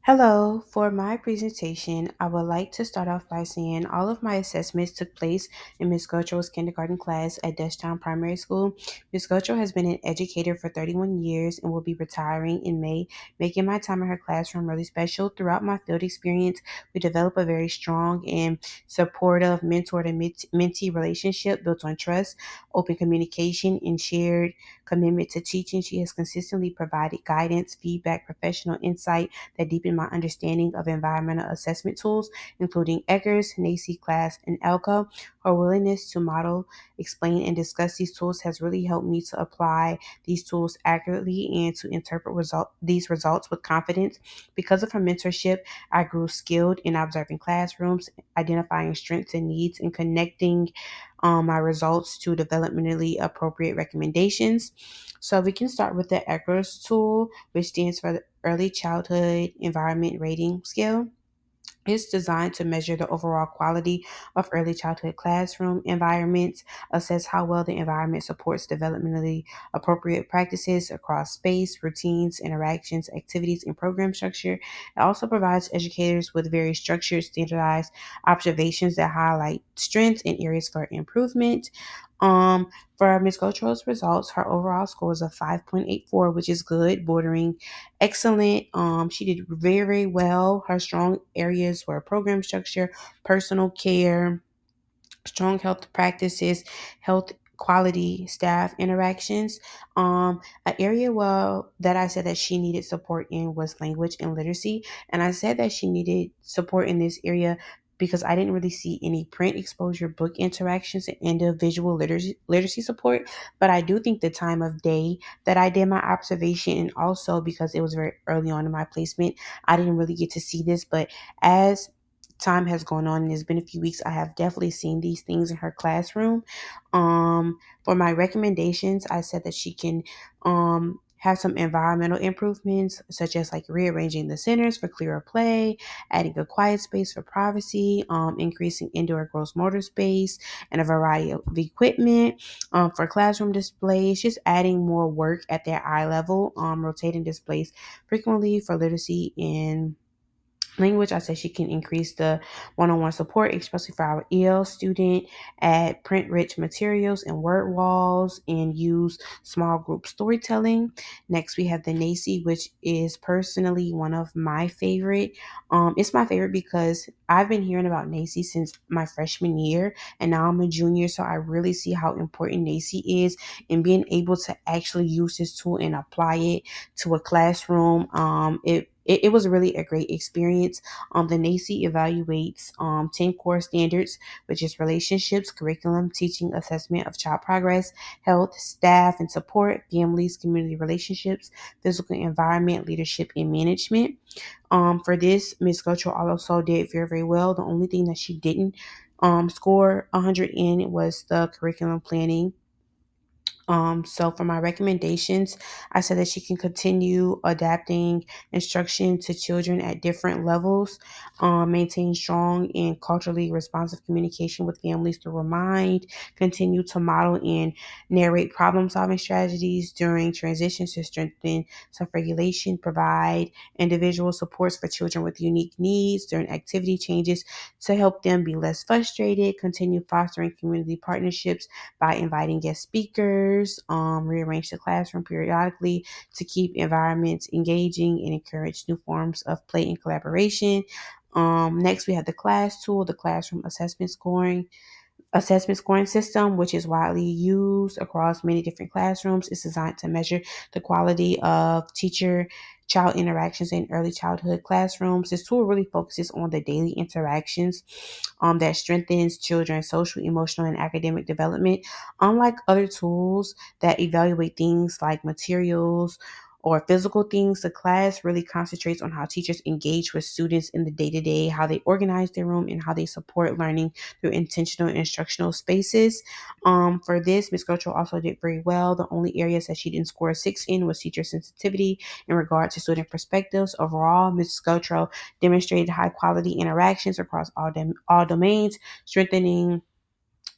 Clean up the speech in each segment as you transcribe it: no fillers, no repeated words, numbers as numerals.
Hello, for my presentation, I would like to start off by saying all of my assessments took place in Ms. Gocho's kindergarten class at Dutchtown Primary School. Ms. Gocho has been an educator for 31 years and will be retiring in May, making my time in her classroom really special. Throughout my field experience, we developed a very strong and supportive mentor to mentee relationship built on trust, open communication, and shared commitment to teaching. She has consistently provided guidance, feedback, professional insight that deepened my understanding of environmental assessment tools, including Eggers, NACI class, and ELCO. Her willingness to model, explain, and discuss these tools has really helped me to apply these tools accurately and to interpret these results with confidence. Because of her mentorship, I grew skilled in observing classrooms, identifying strengths and needs, and connecting my results to developmentally appropriate recommendations. So we can start with the Eggers tool, which stands for the Early Childhood Environment Rating Scale. It's designed to measure the overall quality of early childhood classroom environments, assess how well the environment supports developmentally appropriate practices across space, routines, interactions, activities, and program structure. It also provides educators with very structured, standardized observations that highlight strengths and areas for improvement. Um, for Ms. Gotro's results, her overall score is a 5.84, which is good, bordering excellent. She did very, very well. Her strong areas were program structure, personal care, strong health practices, health quality, staff interactions. An area that I said that she needed support in was language and literacy. And I said that she needed support in this area because I didn't really see any print exposure, book interactions, and individual literacy support. But I do think the time of day that I did my observation, and also because it was very early on in my placement, I didn't really get to see this. But as time has gone on and it's been a few weeks, I have definitely seen these things in her classroom. For my recommendations, I said that she can have some environmental improvements, such as like rearranging the centers for clearer play, adding a quiet space for privacy, increasing indoor gross motor space, and a variety of equipment for classroom displays, just adding more work at their eye level, rotating displays frequently for literacy and language. I said she can increase the one-on-one support, especially for our EL student, add print-rich materials and word walls, and use small group storytelling. Next, we have the NACI, which is personally one of my favorite. It's my favorite because I've been hearing about NACI since my freshman year, and now I'm a junior, so I really see how important NACI is, and being able to actually use this tool and apply it to a classroom. It was really a great experience. The NACI evaluates 10 core standards, which is relationships, curriculum, teaching, assessment of child progress, health, staff and support, families, community relationships, physical environment, leadership, and management. For this, Ms. Gutchell also did very, very well. The only thing that she didn't score 100 in was the curriculum planning. So for my recommendations, I said that she can continue adapting instruction to children at different levels, maintain strong and culturally responsive communication with families to remind, continue to model and narrate problem solving strategies during transitions to strengthen self-regulation, provide individual supports for children with unique needs during activity changes to help them be less frustrated, continue fostering community partnerships by inviting guest speakers, rearrange the classroom periodically to keep environments engaging and encourage new forms of play and collaboration. Next, we have the class tool, the classroom assessment scoring system, which is widely used across many different classrooms. It's designed to measure the quality of teacher child interactions in early childhood classrooms. This tool really focuses on the daily interactions that strengthens children's social, emotional, and academic development. Unlike other tools that evaluate things like materials or physical things, the class really concentrates on how teachers engage with students in the day to day, how they organize their room, and how they support learning through intentional instructional spaces. For this, Ms. Gotcho also did very well. The only areas that she didn't score a 6 in was teacher sensitivity in regard to student perspectives. Overall, Ms. Gotcho demonstrated high quality interactions across all domains, strengthening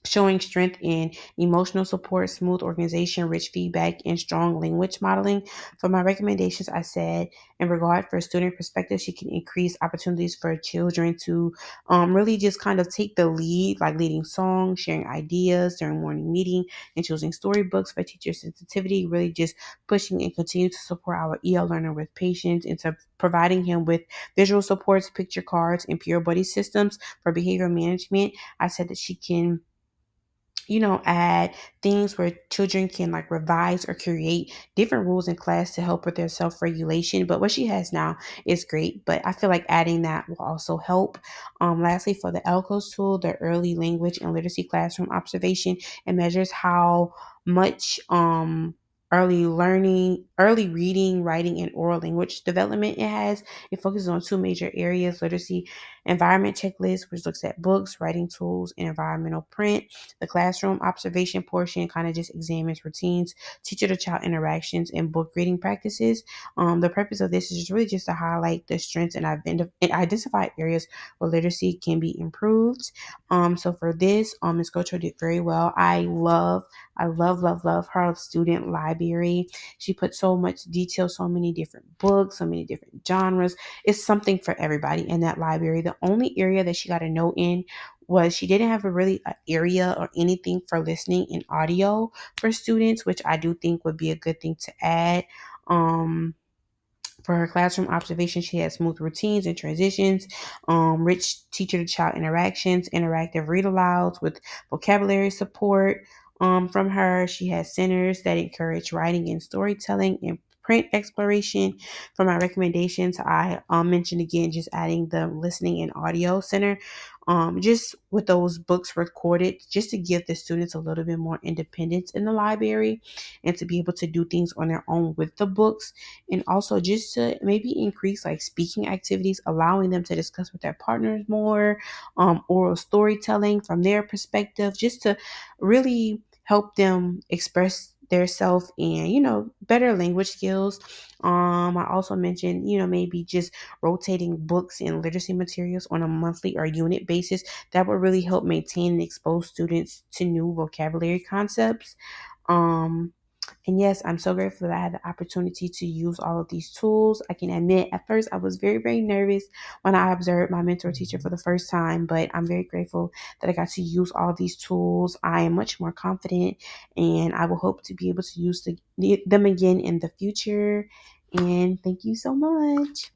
showing strength in emotional support, smooth organization, rich feedback, and strong language modeling. For my recommendations, I said in regard for student perspective, she can increase opportunities for children to really just kind of take the lead, like leading songs, sharing ideas during morning meeting, and choosing storybooks for teacher sensitivity, really just pushing and continue to support our EL learner with patience and to providing him with visual supports, picture cards, and peer buddy systems for behavior management. I said that she can add things where children can like revise or create different rules in class to help with their self regulation. But what she has now is great, but I feel like adding that will also help. Lastly, for the ELCOS tool, the early language and literacy classroom observation, it measures how much early learning, early reading, writing, and oral language development it has. It focuses on two major areas: literacy environment checklist, which looks at books, writing tools, and environmental print. The classroom observation portion kind of just examines routines, teacher to child interactions, and book reading practices. The purpose of this is just really just to highlight the strengths and identify areas where literacy can be improved. So for this, Ms. Gocho did very well. I love her student library. She put so much detail, so many different books, so many different genres. It's something for everybody in that library. The only area that she got a note in was she didn't have a really area or anything for listening and audio for students, which I do think would be a good thing to add. Um, for her classroom observation, she had smooth routines and transitions, rich teacher to child interactions, interactive read alouds with vocabulary support. From her, she has centers that encourage writing and storytelling and print exploration. For my recommendations, I mentioned again just adding the listening and audio center, just with those books recorded, just to give the students a little bit more independence in the library and to be able to do things on their own with the books, and also just to maybe increase like speaking activities, allowing them to discuss with their partners more, oral storytelling from their perspective, just to really help them express their self and better language skills. I also mentioned maybe just rotating books and literacy materials on a monthly or unit basis that would really help maintain and expose students to new vocabulary concepts. um and yes, I'm so grateful that I had the opportunity to use all of these tools. I can admit at first I was very, very nervous when I observed my mentor teacher for the first time, but I'm very grateful that I got to use all of these tools. I am much more confident and I will hope to be able to use them again in the future. And thank you so much.